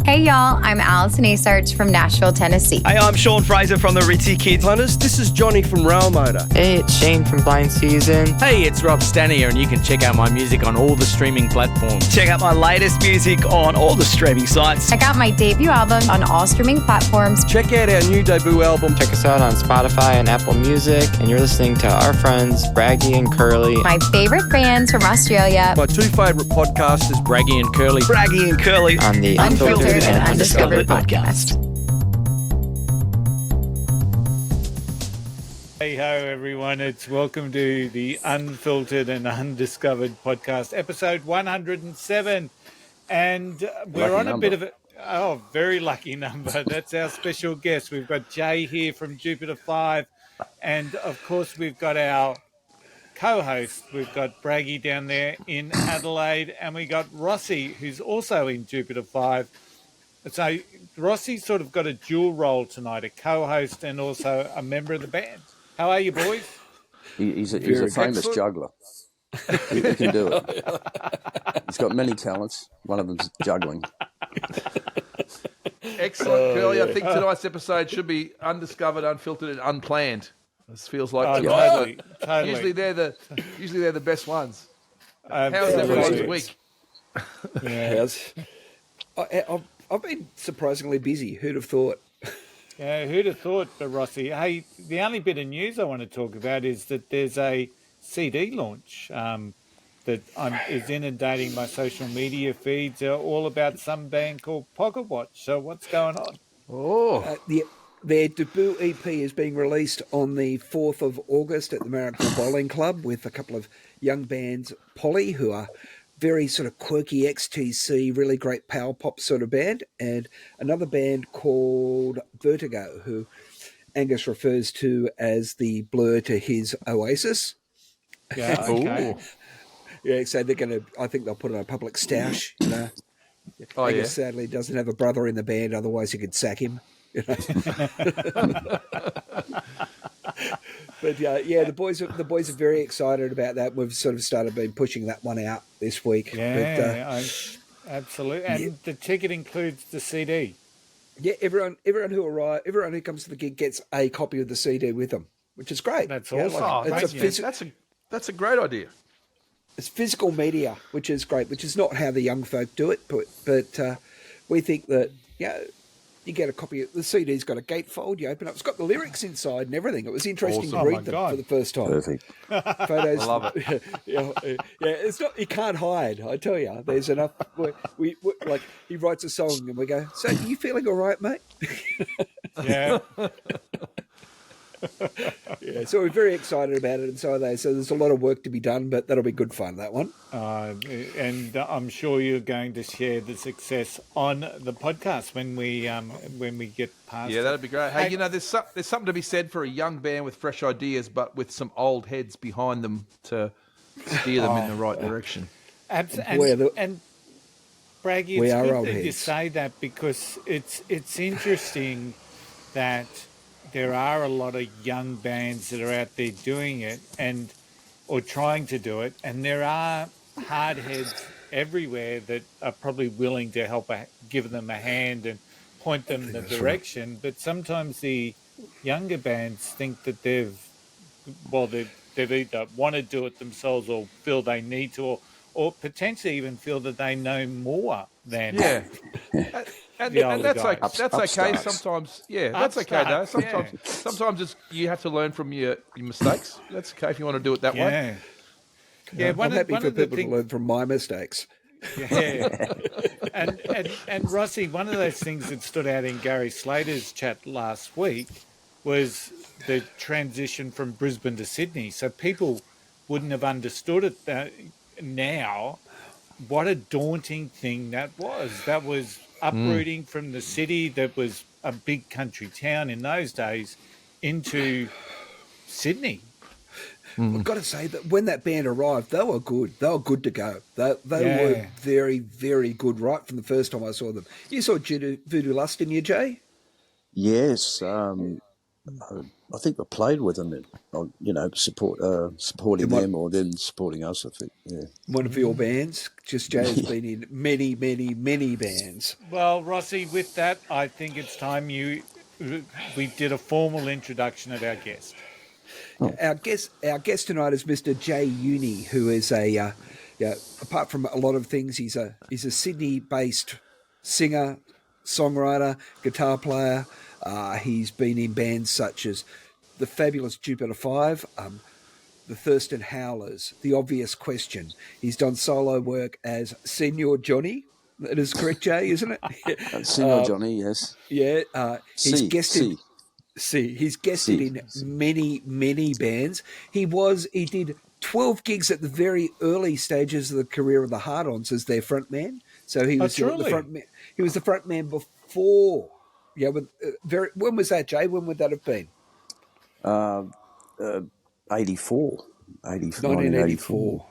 Hey y'all, I'm Allison Asarch from Nashville, Tennessee. Hey, I'm Sean Fraser from the Ritzy Kids. Hunters, this is Johnny from Rail Motor. Hey, it's Shane from Blind Season. Hey, it's Rob Stanier, and you can check out my music on all the streaming platforms. Check out my latest music on all the streaming sites. Check out my debut album on all streaming platforms. Check out our new debut album. Check us out on Spotify and Apple Music. And you're listening to our friends, Braggy and Curly. My favorite bands from Australia. My two favourite podcasters, Braggy and Curly. Braggy and Curly. On the Unfiltered and Undiscovered podcast. Hey ho everyone, it's welcome to the Unfiltered and Undiscovered podcast, episode 107, and we're on a bit of a very lucky number. That's our special guest. We've got Jay here from Jupiter 5, and of course we've got our co-host. We've got Braggy down there in Adelaide, and we got Rossi, who's also in Jupiter 5. So Rossi's sort of got a dual role tonight, a co-host and also a member of the band. How are you, boys? He's a famous juggler. He can do it. He's got many talents. One of them's juggling. Excellent, Curly. I think tonight's episode should be undiscovered, unfiltered, and unplanned. This feels like totally. Usually they're the best ones. How's Absolutely. everyone's week? I've been surprisingly busy. Who'd have thought? Yeah, who'd have thought, Rossi? Hey, the only bit of news I want to talk about is that there's a CD launch that is inundating my social media feeds, all about some band called Pocket Watch. So what's going on? Their debut EP is being released on the 4th of August at the Marrickville Bowling Club with a couple of young bands, Polly, who are very sort of quirky XTC, really great power pop sort of band, and another band called Vertigo, who Angus refers to as the Blur to his Oasis. Yeah, okay. Yeah, so they're going to, I think they'll put on a public stoush. You know? Angus sadly doesn't have a brother in the band, otherwise he could sack him. You know? But the boys are very excited about that. We've sort of been pushing that one out this week. Yeah, absolutely. And the ticket includes the CD. Yeah, everyone who comes to the gig gets a copy of the CD with them, which is great. That's awesome. That's a great idea. It's physical media, which is great, which is not how the young folk do it, but we think that you get a copy of the CD's got a gatefold, you open up, it's got the lyrics inside and everything. It was interesting to read them for the first time. Perfect. Photos. I love it. It's not, you can't hide, I tell you. There's enough. We like, he writes a song and we go, so are you feeling all right, mate? Yeah. Yeah, so we're very excited about it, and so are they. So there's a lot of work to be done, but that'll be good fun, that one. And I'm sure you're going to share the success on the podcast when we get past. Yeah, that'd be great. Hey, there's something to be said for a young band with fresh ideas, but with some old heads behind them to steer them in the right direction. Absolutely. And Braggy, we it's are good old that you heads. say that, because it's interesting that there are a lot of young bands that are out there doing it or trying to do it, and there are hardheads everywhere that are probably willing to help give them a hand and point them in the direction. Right. But sometimes the younger bands think that they've either want to do it themselves or feel they need to, or potentially even feel that they know more than And that's okay sometimes. Yeah, that's okay though. Sometimes you have to learn from your mistakes. That's okay if you want to do it that way. Yeah, I'm happy for people to learn from my mistakes. Yeah. and Rossi, one of those things that stood out in Gary Slater's chat last week was the transition from Brisbane to Sydney. So people wouldn't have understood it now. What a daunting thing that was. That was uprooting from the city that was a big country town in those days into Sydney. I've got to say that when that band arrived, they were good. They were good to go. They were very, very good right from the first time I saw them. You saw Voodoo Lust, didn't you, Jay? Yes. I think we played with them, supporting them or them supporting us. I think, yeah. One of your bands, just Jay's been in many, many, many bands. Well, Rossi, with that, I think it's time we did a formal introduction of our guest. Oh. Our guest tonight is Mr. Jay Uni, who is apart from a lot of things, he's a Sydney-based singer, songwriter, guitar player. He's been in bands such as the fabulous Jupiter 5, the Thurston Howlers, The Obvious Question. He's done solo work as Senor Johnny. That is correct, Jay, isn't it? Senor Johnny, yes. Yeah. He's guested in many, many bands. He did 12 gigs at the very early stages of the career of the Hard-Ons as their front man. So he was the front man. He was the front man before. Yeah, when was that, Jay? When would that have been? 1984.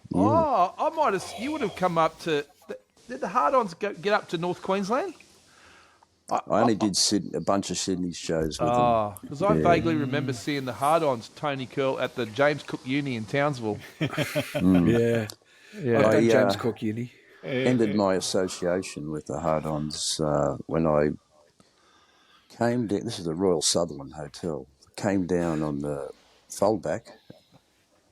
Yeah. Oh, you would have come up to. Did the Hard-Ons get up to North Queensland? I only did a bunch of Sydney shows with them. Because I vaguely remember seeing the Hard-Ons, Tony Curl, at the James Cook Uni in Townsville. Yeah. I've done James Cook Uni. Ended my association with the Hard-Ons when I came down. This is the Royal Sutherland Hotel. Came down on the foldback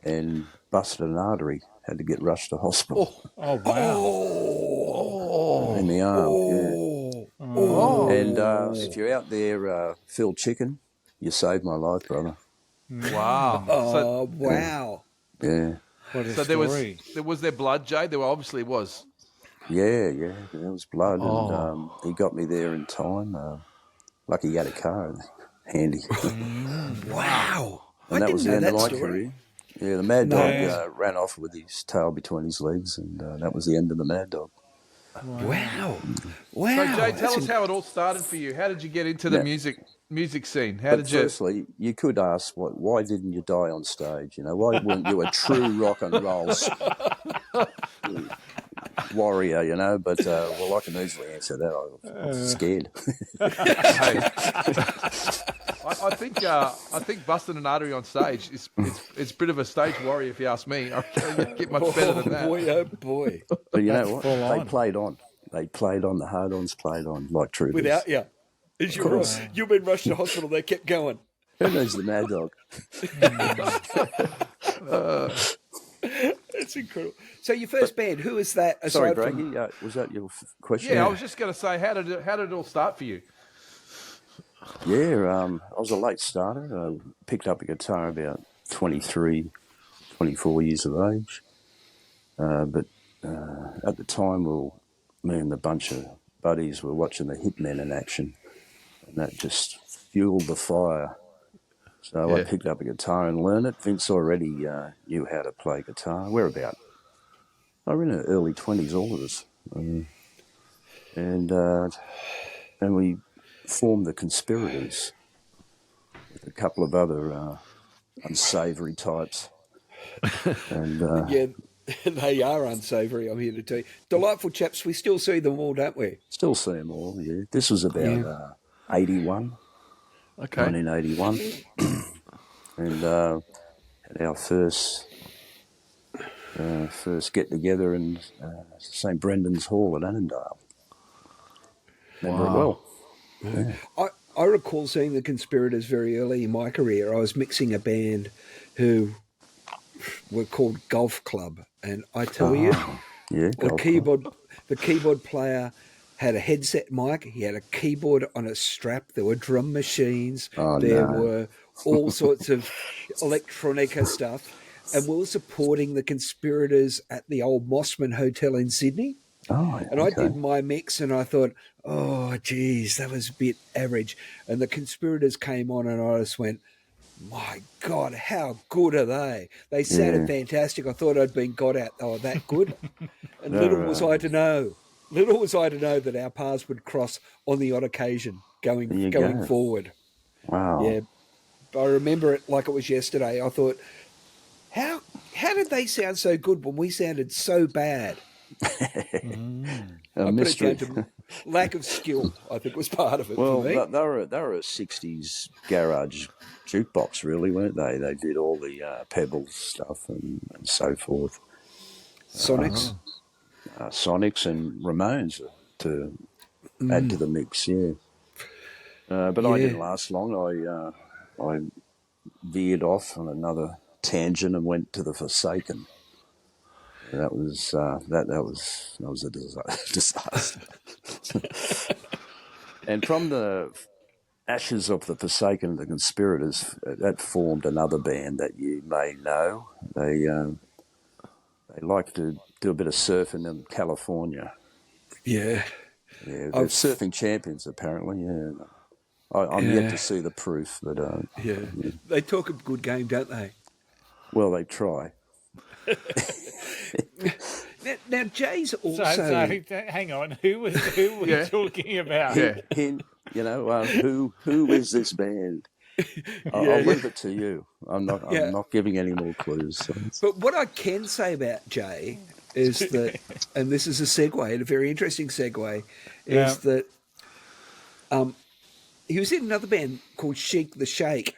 and busted an artery. Had to get rushed to hospital. Oh wow! In the arm, And if you're out there, Phil Chicken, you saved my life, brother. Wow! Wow! Yeah. What a story. There was there blood, Jay? There obviously was. Yeah, there was blood, and he got me there in time. Lucky he had a car handy. Wow! And that was the end of my career. Yeah, the Mad Dog ran off with his tail between his legs, and that was the end of the Mad Dog. Wow! So, Jay, tell us how it all started for you. How did you get into the music scene? Firstly, you could ask, why didn't you die on stage? Why weren't you a true rock and roll warrior? But I can easily answer that. I'm scared. I think busting an artery on stage is it's a bit of a stage warrior, if you ask me. I can't get much better than that. Oh boy! But you know what? They played on. The Hard-Ons played on like true. Without you. You've been rushed to hospital. They kept going. Who knows the Mad Dog? That's incredible. So your first band, who is that? Sorry, Braggy, was that your question? Yeah, I was just going to say, how did it all start for you? Yeah, I was a late starter. I picked up a guitar about 23, 24 years of age. But at the time, me and a bunch of buddies were watching the Hitmen in action, and that just fueled the fire. So I picked up a guitar and learned it. Vince already knew how to play guitar. We're in our early 20s, all of us. And we formed the Conspirators with a couple of other unsavoury types. And they are unsavoury, I'm here to tell you. Delightful chaps. We still see them all, don't we? Still see them all, yeah. This was about 81. Okay. 1981. And had our first get-together in St. Brendan's Hall at Annandale. Remember it well. Yeah. I recall seeing the Conspirators very early in my career. I was mixing a band who were called Golf Club, and I tell you, the keyboard player had a headset mic. He had a keyboard on a strap. There were drum machines. There were all sorts of electronica stuff, and we were supporting the Conspirators at the old Mossman Hotel in Sydney. And I did my mix, and I thought, oh, geez, that was a bit average. And the Conspirators came on, and I just went, my God, how good are they? They sounded fantastic. I thought I'd been got out. They were that good. And little was I to know that our paths would cross on the odd occasion going forward. Wow. Yeah. I remember it like it was yesterday. I thought, how did they sound so good when we sounded so bad? A mystery. lack of skill, I think, was part of it Well, for me. they were a '60s garage jukebox, really, weren't they? They did all the Pebbles stuff and so forth. Sonics. Sonics and Ramones to add to the mix, yeah. But I didn't last long. I veered off on another tangent and went to the Forsaken. That was a disaster. And from the ashes of the Forsaken and the Conspirators, that formed another band that you may know. They like to do a bit of surfing in California. Yeah. Yeah, they're surfing champions apparently. Yeah, I'm yet to see the proof, but They talk a good game, don't they? well, they try. Now Jay's also. So hang on, who were we talking about? Yeah. Who is this band? I'll leave it to you. I'm not giving any more clues. So But what I can say about Jay is that, and this is a segue, and a very interesting segue, is that he was in another band called Sheik the Shake,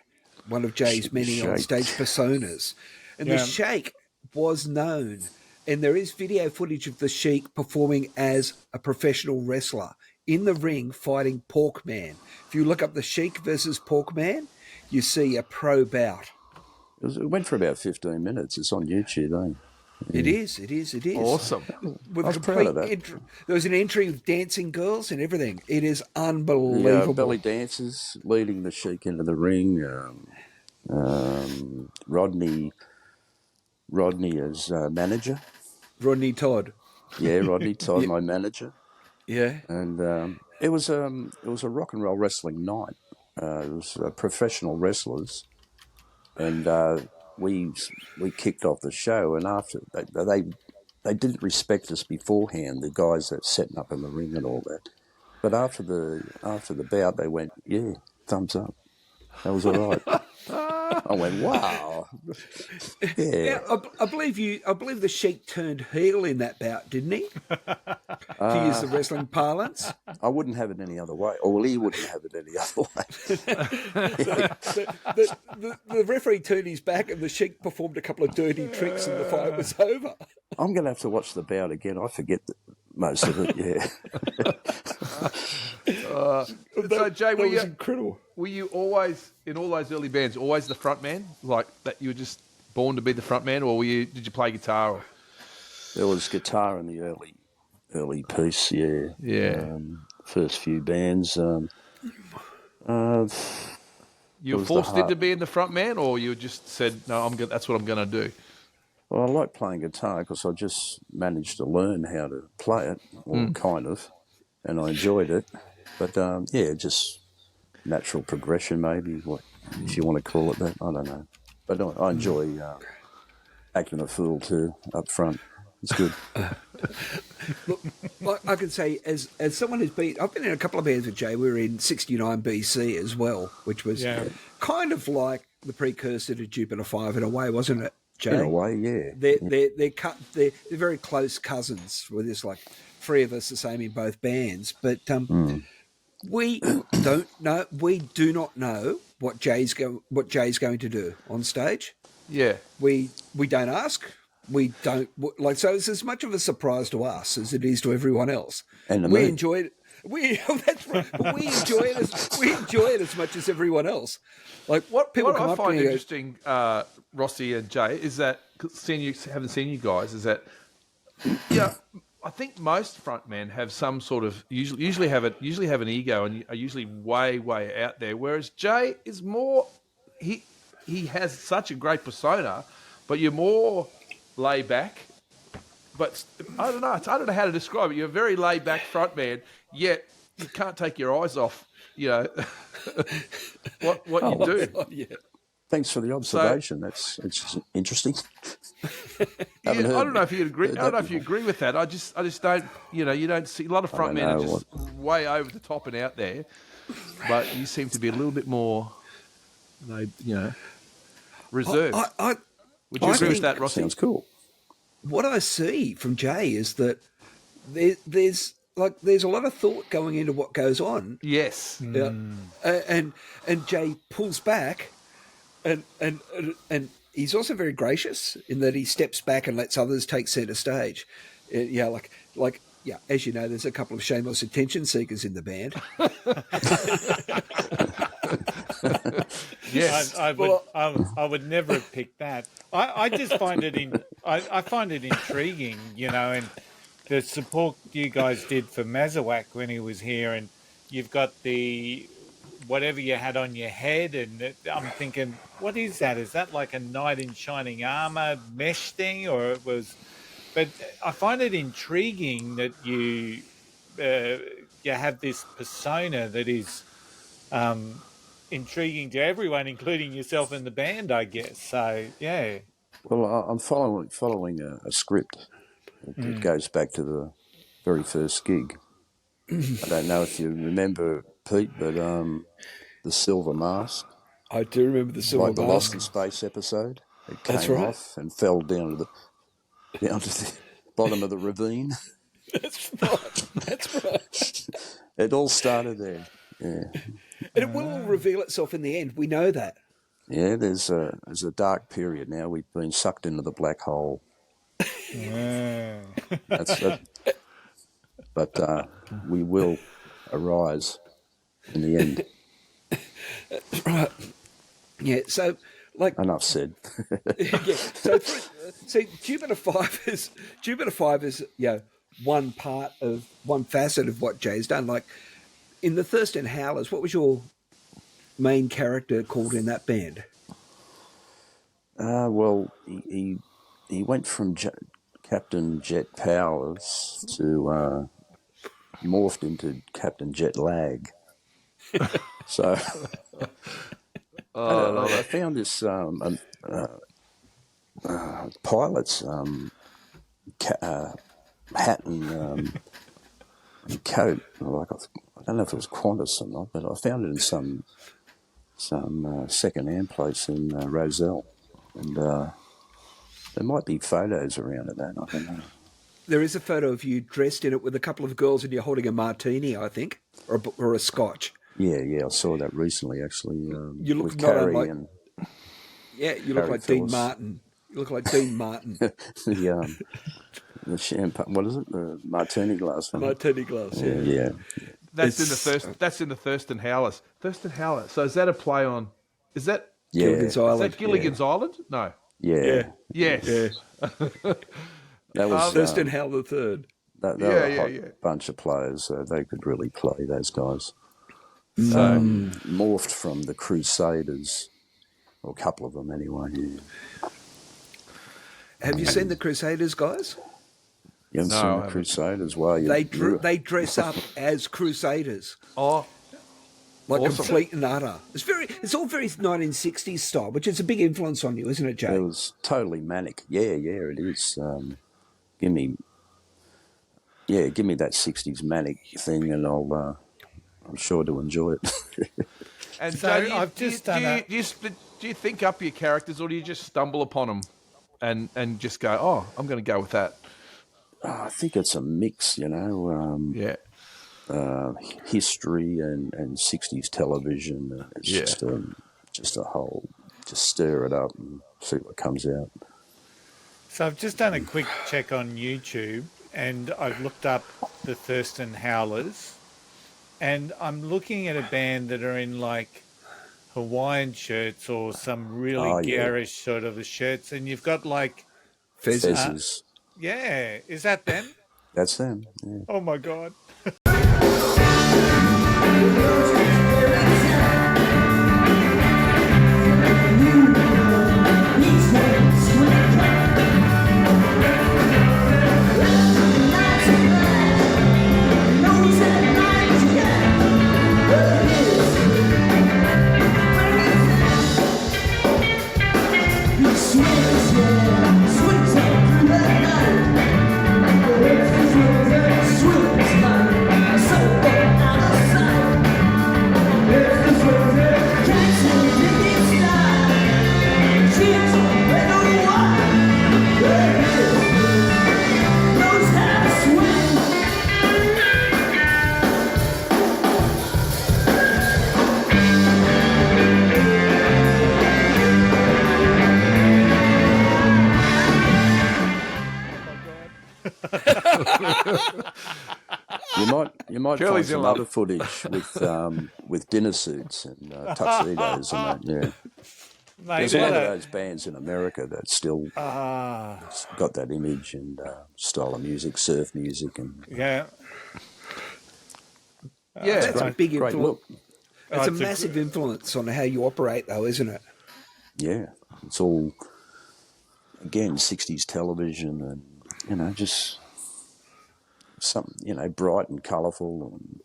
one of Jay's many on-stage personas. And the Sheik was known, and there is video footage of the Sheik performing as a professional wrestler in the ring fighting Porkman. If you look up the Sheik versus Porkman, you see a pro bout. it went for about 15 minutes. It's on YouTube, eh? It is. Awesome. With I was proud of that. There was an entry with dancing girls and everything. It is The unbelievable. belly dancers leading the Sheik into the ring. Rodney as manager. Rodney Todd. Yeah, Rodney Todd, my manager. Yeah. And it was a rock and roll wrestling night. It was professional wrestlers, and we kicked off the show. And after they didn't respect us beforehand, the guys that setting up in the ring and all that. But after the bout, they went, yeah, thumbs up. That was all right. I went, wow. Yeah. I believe the Sheik turned heel in that bout, didn't he? To use the wrestling parlance. I wouldn't have it any other way. Or well, he wouldn't have it any other way. The referee turned his back and the Sheik performed a couple of dirty tricks and the fight was over. I'm going to have to watch the bout again. I forget most of it, yeah. So, Jay, That was incredible. were you always, in all those early bands, always the front man? Like that you were just born to be the front man, or did you play guitar? Or? There was guitar in the early piece, yeah. Yeah. First few bands. You were forced into being the front man, or you just said, no, that's what I'm going to do? Well, I like playing guitar because I just managed to learn how to play it, or kind of, and I enjoyed it. But, just natural progression maybe, if you want to call it that. I don't know. But I enjoy acting a fool too, up front. It's good. Look, I can say, as someone who's I've been in a couple of bands with Jay. We were in 69 BC as well, which was kind of like the precursor to Jupiter 5 in a way, wasn't it, Jay? In a way, yeah. They're very close cousins. Well, there's like three of us the same in both bands, but we do not know what Jay's going to do on stage. Yeah. We don't ask. We don't like. So it's as much of a surprise to us as it is to everyone else. And we enjoy it. That's right. But we enjoy it as much as everyone else. Like what people come I up find to interesting, Rossi and Jay, is that haven't seen you guys. Is that I think most frontmen have some sort of usually have an ego and are usually way out there. Whereas Jay is more. He has such a great persona, but you're more laid back. But I don't know how to describe it. You're a very laid back frontman, yet you can't take your eyes off. What you do. Yeah. Thanks for the observation. It's interesting. I don't know if you agree. I don't know if you agree with that. I just don't. You don't see a lot of frontmen are just way over the top and out there, but you seem to be a little bit more, reserved. Would you agree with that, Rossi? Sounds cool. What I see from Jay is that there's like there's a lot of thought going into what goes on. Yes. Yeah. And Jay pulls back, and he's also very gracious in that he steps back and lets others take centre stage. Yeah, like yeah, as you know, there's a couple of shameless attention seekers in the band. Yes. I would never have picked that. I just find it I find it intriguing, you know, and the support you guys did for Mazawak when he was here, and you've got the whatever you had on your head, and I'm thinking, what is that? Is that like a knight in shining armor mesh thing, or it was? But I find it intriguing that you have this persona that is intriguing to everyone, including yourself and the band, I guess. So yeah. Well, I'm following a script. It goes back to the very first gig. I don't know if you remember, Pete, but the Silver Mask. I do remember the Silver Like the Mask. Lost in Space episode. It came That's right. off and fell down to the bottom of the ravine. That's right. That's right. It all started there. Yeah. And it will all reveal itself in the end. We know that. Yeah, there's a dark period now. We've been sucked into the black hole. That's it. But we will arise in the end. Right. Yeah. So, like, Enough said. yeah. So Jupiter 5 is one facet of what Jay's done. Like in the Thurston Howlers, what was your main character called in that band? Well, he went from Captain Jet Powers to morphed into Captain Jet Lag. So I found this pilot's hat and coat. Like I don't know if it was Qantas or not, but I found it in some second-hand place in Roselle, and there might be photos around of that. I don't know. There is a photo of you dressed in it with a couple of girls, and you're holding a martini, I think, or a scotch. Yeah, I saw that recently, actually. You look with not Carrie unlike. and Yeah, you look Carrie like Dean Phillips. Martin. You look like Dean Martin. the champagne. What is it? The martini glass. One. Martini glass. Yeah. Yeah. That's in the Thurston Howlers. Thurston Howlers. So is that a play on? Is that Yeah. Gilligan's is Island. that Gilligan's Island? No. Yeah. Yes. That was Thurston Howell the Third. they were a hot yeah. bunch of players. They could really play, those guys. So Morphed from the Crusaders, or a couple of them anyway. Yeah. Have you seen the Crusaders, guys? You haven't No, I seen the haven't. Crusaders? Well, They dress up as Crusaders, oh like Awesome. complete and utter. It's all very 1960s style, which is a big influence on you, isn't it, Jay? It was totally manic. Yeah, it is. Give me that 60s manic thing, and I'm sure to enjoy it. And So Jay, I've just done a- do you think up your characters, or do you just stumble upon them and just go, oh, I'm going to go with that? I think it's a mix, Yeah. history and 60s television. It's Yeah. just a whole, just stir it up and see what comes out. So I've just done a quick check on YouTube, and I've looked up the Thurston Howlers, and I'm looking at a band that are in like Hawaiian shirts or some really Oh, yeah. garish sort of shirts, and you've got like, Fezzes. Fezzes. yeah, is that them? That's them. Yeah. Oh my God. Sweet You might Curly's find in some love. other footage with dinner suits and tuxedos and that. Yeah, Mate, there's a lot what of a- those bands in America that still got that image and style of music, surf music, and yeah. Yeah, That's a big great influence. look. It's a it's a massive influence on how you operate, though, isn't it? Yeah, it's all again 60s television and just something bright and colourful and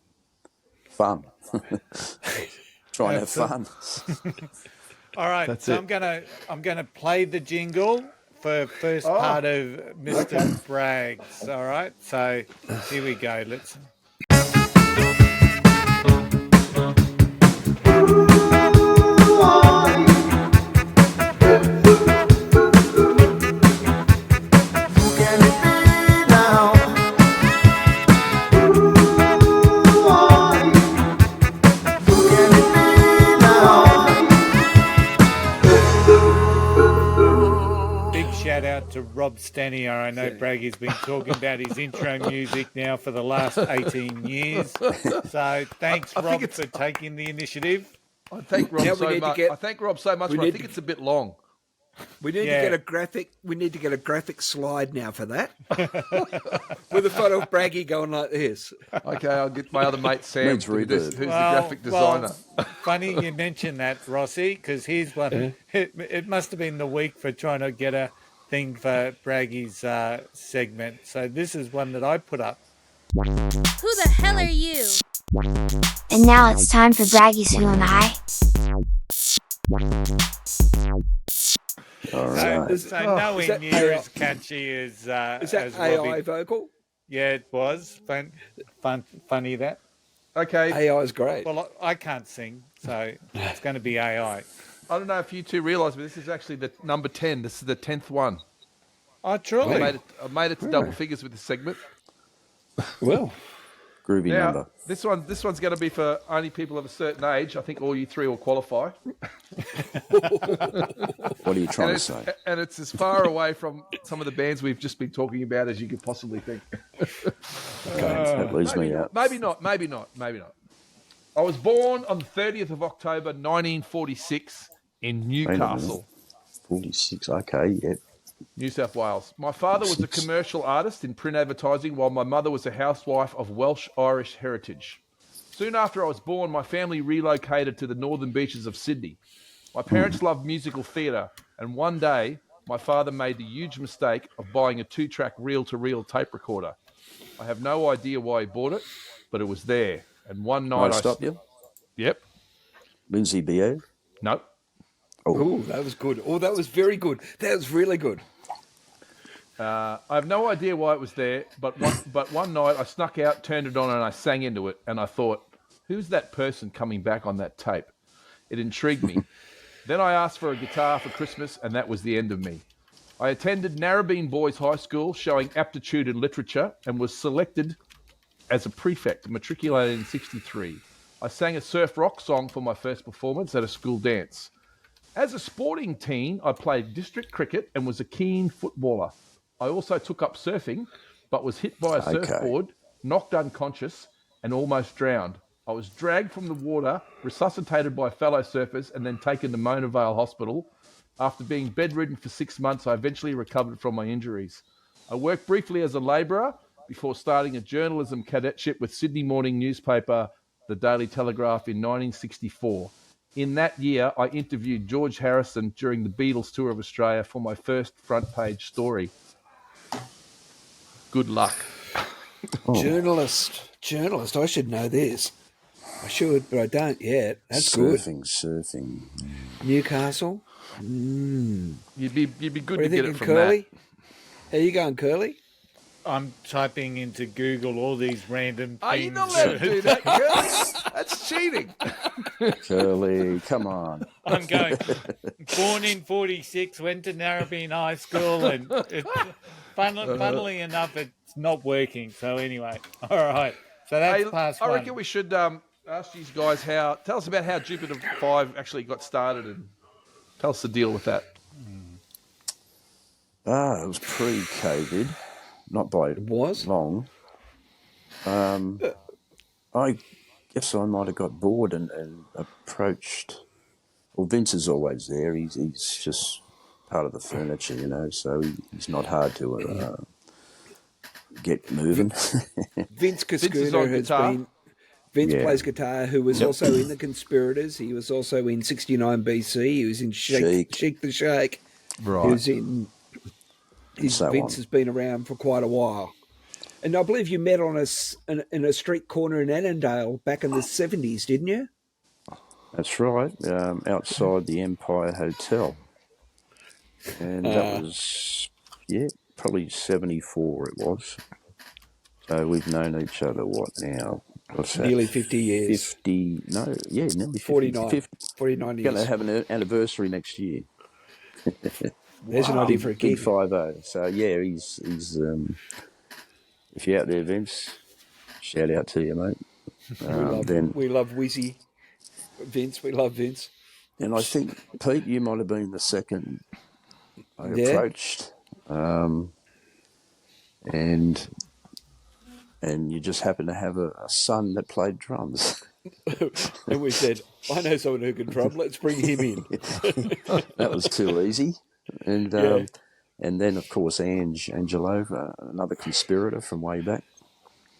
fun. Try and have fun. All right, That's so it. I'm gonna play the jingle for first part of Mr. Braggs. All right, so here we go. Let's. Big shout out to Rob Stanier. I know Braggy's been talking about his intro music now for the last 18 years. So thanks, I think Rob, it's- for taking the initiative. I thank Rob Now we so need to much. get- I thank Rob so much, we but I need think to- it's a bit long. We need Yeah. to get a graphic. We need to get a graphic slide now for that, with a photo of Braggy going like this. Okay, I'll get my other mate Sam Needs to do this, reverb. who's the graphic designer. Funny you mentioned that, Rossi, because here's one. It must have been the week for trying to get a thing for Braggy's segment. So this is one that I put up. Who the hell are you? And now it's time for Braggy's Who Am I? All right. So nowhere is that near AI? as catchy as Is that as AI Robbie. vocal? Yeah, it was funny that. Okay, AI is great. Well, I can't sing, so it's going to be AI. I don't know if you two realise, but this is actually the number 10. This is the 10th one. Oh, I truly? made it to double figures with this segment. Well, Groovy Now, number. this one's going to be for only people of a certain age. I think all you three will qualify. What are you trying to it's, say? and it's as far away from some of the bands we've just been talking about as you could possibly think. That leaves me out. Maybe not. I was born on the 30th of October, 1946 in Newcastle, 46. Okay, yeah. New South Wales. My father was a commercial artist in print advertising, while my mother was a housewife of Welsh-Irish heritage. Soon after I was born, my family relocated to the northern beaches of Sydney. My parents loved musical theatre, and one day, my father made the huge mistake of buying a 2-track reel-to-reel tape recorder. I have no idea why he bought it, but it was there. And one Can night I stop you? Yep. Lindsay Beer. Nope. oh, that was good. Oh, that was very good. That was really good. I have no idea why it was there, but one night I snuck out, turned it on, and I sang into it. And I thought, who's that person coming back on that tape? It intrigued me. Then I asked for a guitar for Christmas, and that was the end of me. I attended Narrabeen Boys High School, showing aptitude in literature, and was selected as a prefect, matriculated in 63. I sang a surf rock song for my first performance at a school dance. As a sporting teen, I played district cricket and was a keen footballer. I also took up surfing, but was hit by a surfboard, knocked unconscious, and almost drowned. I was dragged from the water, resuscitated by fellow surfers, and then taken to Mona Vale Hospital. After being bedridden for 6 months, I eventually recovered from my injuries. I worked briefly as a labourer before starting a journalism cadetship with Sydney morning newspaper, The Daily Telegraph, in 1964. In that year, I interviewed George Harrison during the Beatles tour of Australia for my first front page story. Good luck. Journalist. I should know this. I should, but I don't yet. That's Surfing. good. Newcastle. You'd be good What are to you get it thinking, from Curly? How you going, Curly? I'm typing into Google all these random things. Are you not allowed to do that, Curly? That's cheating. Curly, come on. I'm going. Born in 46, went to Narrabeen High School, and funnily enough, it's not working. So anyway, all right. So that's Hey, past I one. reckon we should ask you guys tell us about how Jupiter 5 actually got started and tell us the deal with that. It was pre-COVID, not by It was? long. I guess I might have got bored and approached. Well, Vince is always there. He's just part of the furniture, so he's not hard to get moving. Vince Vince is Cascuda on has guitar. been. Vince Yeah. plays guitar, who was also in The Conspirators. He was also in 69 BC. He was in Sheik the Shake. Right. He was in. So Vince on. has been around for quite a while. And I believe you met on in a street corner in Annandale back in the 70s, didn't you? That's right, outside the Empire Hotel. And that was, probably 74 it was. So we've known each other, what now? What's that? Nearly 50 years. 50, no, nearly 50. 49. 50. 49 Going to years. have an anniversary next year. There's an idea for a Big gig. 5-0. So, he's if you're out there, Vince, shout out to you, mate. We love Wizzy. Vince, we love Vince. And I think, Pete, you might have been the second I approached. And you just happened to have a son that played drums. And we said, I know someone who can drum, let's bring him in. That was too easy. And then, of course, Angelo, another conspirator from way back.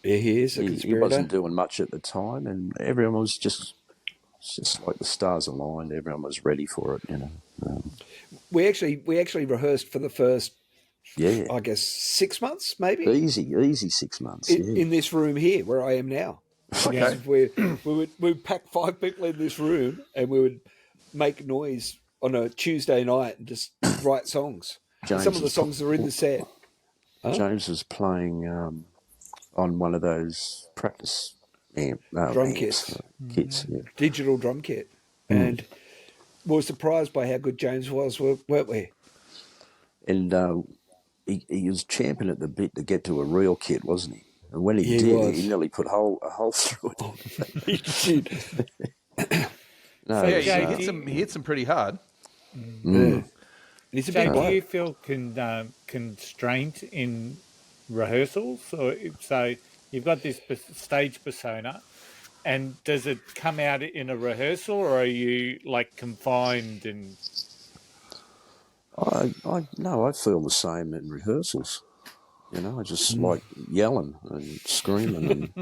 Yeah, he is a He conspirator. wasn't doing much at the time, and everyone was just like the stars aligned. Everyone was ready for it, We actually rehearsed for the first, Yeah, I guess, 6 months, maybe, easy 6 months. in this room here where I am now. Okay. We would pack 5 people in this room and we would make noise on a Tuesday night and just write songs. James Some of the is- songs are in the set. James was playing on one of those practice Drum amps, kits. kits. Yeah. Digital drum kit. And we were surprised by how good James was, weren't we? And he was champing at the bit to get to a real kit, wasn't he? And when he He did, was. he nearly put a hole through it. He did. No, Yeah, it was, he hit some pretty hard. And he's a Jay, big do bloke. you feel constraint in rehearsals? Or so you've got this stage persona, and does it come out in a rehearsal, or are you like confined and? I feel the same in rehearsals. I just like yelling and screaming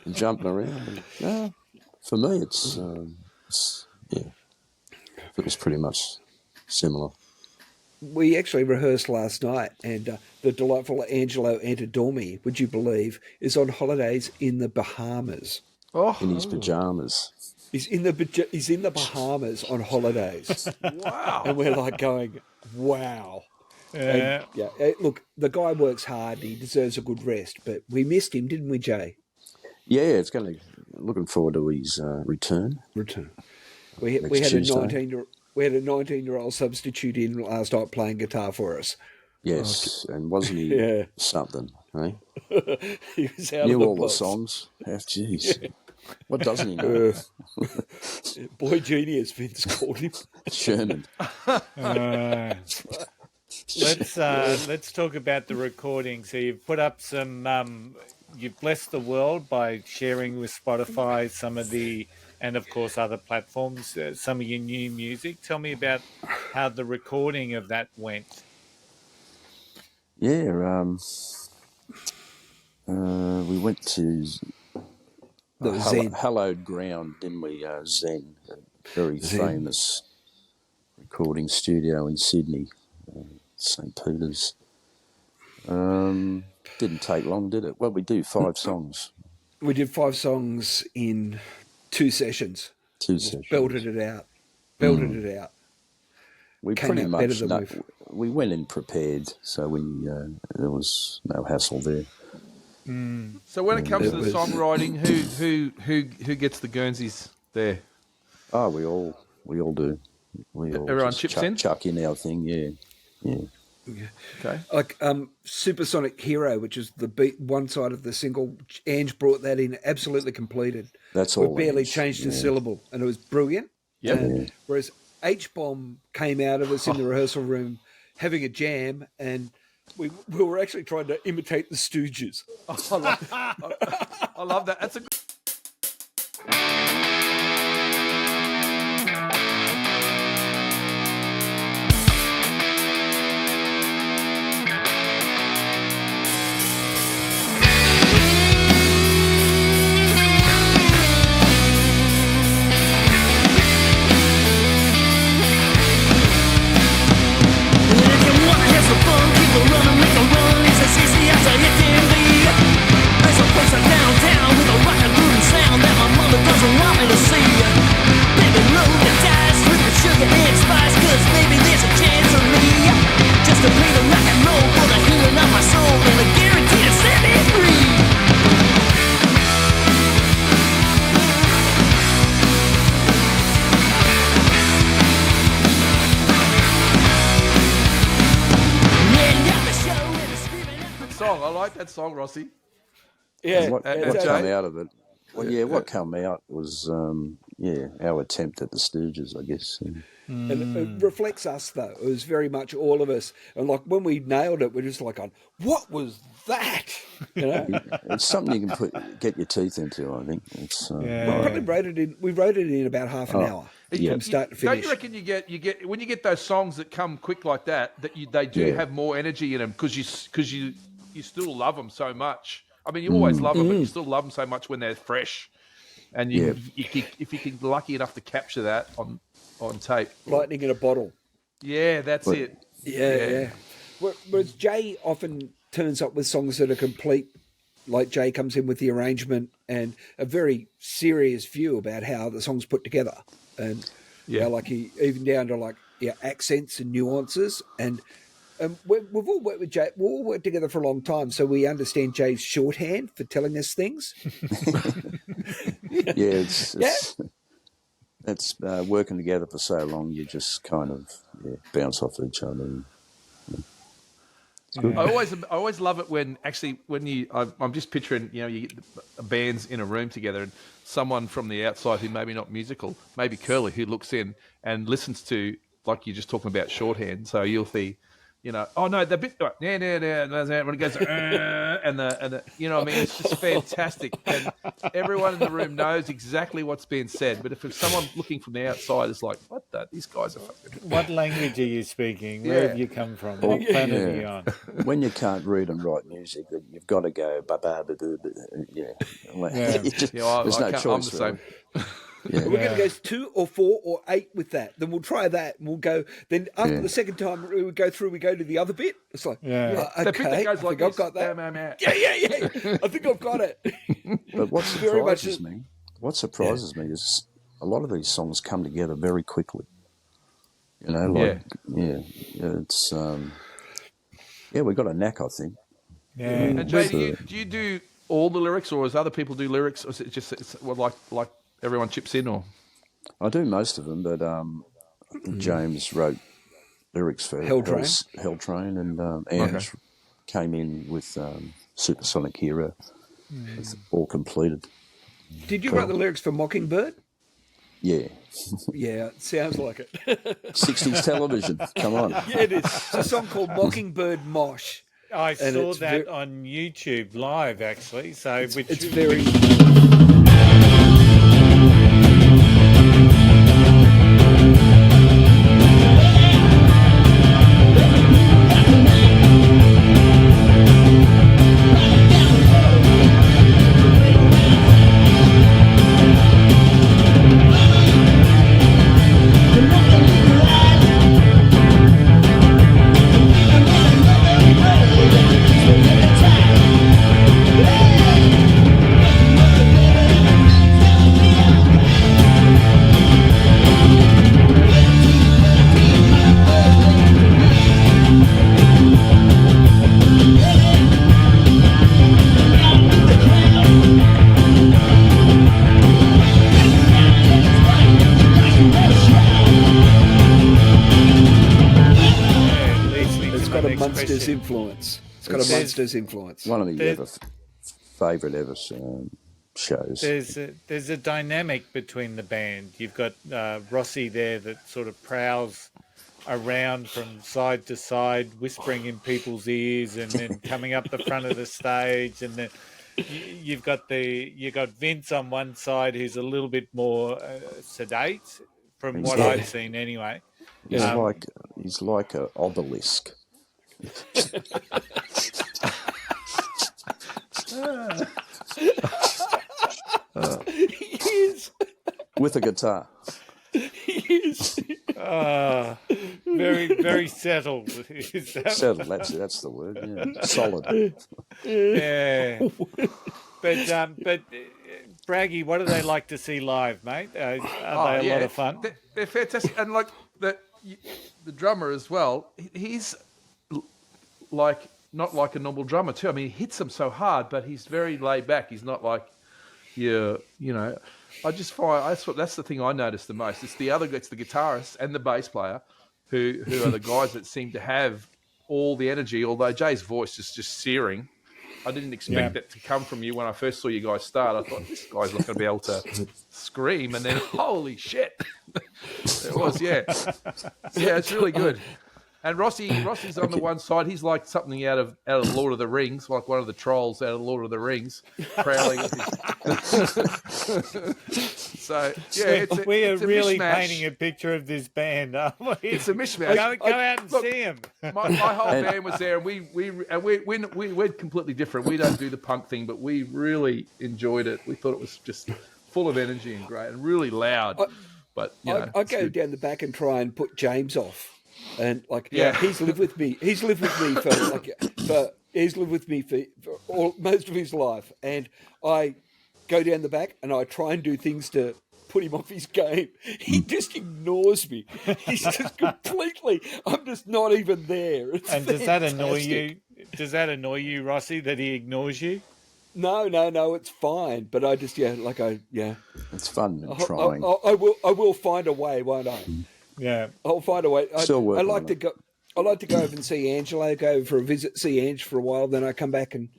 and jumping around. And, for me, it's pretty much similar. We actually rehearsed last night, and the delightful Angelo Antidormi, would you believe, is on holidays in the Bahamas. In his pajamas. He's in the Bahamas on holidays. Wow! And we're like going, wow. And, look, the guy works hard. He deserves a good rest, but we missed him, didn't we, Jay? Yeah, looking forward to his return. We had Next a Tuesday. 19-year-old substitute in last night playing guitar for us. Yes, and wasn't he Yeah. something? Eh? He was out Knew of the all the box. songs. Jeez. What doesn't he know? Boy genius, Vince called him. Sherman. Let's talk about the recording. So you've put up some. You've blessed the world by sharing with Spotify some of the, and of course other platforms, some of your new music. Tell me about how the recording of that went. Yeah, we went to The Zen. hallowed ground, didn't we? Zen, a very famous recording studio in Sydney, St. Peter's. Didn't take long, did it? Well, we do 5 songs. We did 5 songs in 2 sessions. 2 sessions. Belted it out. We Came pretty out better much than we went in prepared, so there was no hassle there. So when it comes to It the was- songwriting, who gets the Guernseys there? Oh, we all do. We all Everyone just chips in? chuck in our thing, yeah. Okay. Like Supersonic Hero, which is the beat one side of the single. Ange brought that in absolutely completed. That's We all. barely Ange, changed a yeah. syllable, and it was brilliant. Yep. And whereas H-Bomb came out of us in the rehearsal room having a jam, and we were actually trying to imitate the Stooges. I love that. that song, Rossi. Yeah, And what it's came okay. out of it? Well, what came out was our attempt at the Stooges, I guess. And it reflects us, though. It was very much all of us. And like when we nailed it, we're just like, what was that? You know? It's something you can get your teeth into, I think. It's We probably wrote it in about half an hour from start to finish. Don't you reckon you get when you get those songs that come quick like that they do have more energy in them because you still love them so much. I mean, you always love them, but you still love them so much when they're fresh. And if you can be lucky enough to capture that on tape, Lightning in a bottle. Yeah, that's it. Yeah. Whereas Jay often turns up with songs that are complete. Like Jay comes in with the arrangement and a very serious view about how the song's put together, and like he even down to accents and nuances. And we've all worked with Jay. We've all worked together for a long time, so we understand Jay's shorthand for telling us things. It's working together for so long. You just kind of bounce off each other. It's good. I always love it when I'm just picturing, you get the bands in a room together and someone from the outside who maybe not musical, maybe Curly, who looks in and listens to, like you're just talking about shorthand. So you'll see, oh no, the bit, when it goes, and the, I mean, it's just fantastic. And everyone in the room knows exactly what's being said. But if someone looking from the outside is like, these guys are fucking... What language are you speaking? Where have you come from? What planet are you on? When you can't read and write music, you've got to go, there's no choice. I'm the same. We're going to go 2 or 4 or 8 with that. Then we'll try that, and we'll go. Then after the second time we go through, we go to the other bit. It's like, The bit that goes like I've got that. Yeah. I think I've got it. But what surprises me is a lot of these songs come together very quickly. It's we've got a knack, I think. Yeah. And Jay, do you do all the lyrics, or as other people do lyrics, or is it just like everyone chips in? Or I do most of them, but I think James wrote lyrics for Hell Train, and Ange came in with Supersonic Hero. It's all completed. Did you write the lyrics for Mockingbird? Yeah. Yeah, it sounds like it. 60s television. Come on. Yeah, it is. It's a song called Mockingbird Mosh. I saw that on YouTube live, actually. So it's very... influence. It's got a Munsters influence. One of the favourite ever shows. There's a dynamic between the band. You've got Rossi there that sort of prowls around from side to side, whispering in people's ears, and then coming up the front of the stage, and then you've got Vince on one side, who's a little bit more sedate, from what I've seen anyway. He's like an obelisk. He is. With a guitar. He is. Very, very settled. Settled, that's the word. Yeah. Solid. Yeah. But Braggy, what do they like to see live, mate? Are they a lot of fun? They're fantastic, and like the drummer as well. He's like not like a normal drummer too. I mean, he hits them so hard, but he's very laid back. He's not like I just find that's the thing I notice the most. It's the guitarist and the bass player who are the guys that seem to have all the energy. Although Jay's voice is just searing, I didn't expect that to come from you when I first saw you guys start. I thought this guy's not going to be able to scream, and then holy shit, it was it's really good. And Rossi's on the one side. He's like something out of Lord of the Rings, like one of the trolls out of Lord of the Rings, prowling. So we are it's a really mishmash. painting a picture of this band, aren't we? It's a mishmash. Go out and see him. My whole band was there, and we're completely different. We don't do the punk thing, but we really enjoyed it. We thought it was just full of energy and great and really loud. I go down the back and try and put James off. And he's lived with me. He's lived with me for most of his life. And I go down the back and I try and do things to put him off his game. He just ignores me. He's just completely. I'm just not even there. And does that annoy you? Does that annoy you, Rossi, that he ignores you? No, it's fine. But I just It's fun trying. I will find a way, won't I? Yeah, I'll find a way. Still working I like on to it. go. I like to go over and see Angelo. Go over for a visit, see Ange for a while. Then I come back and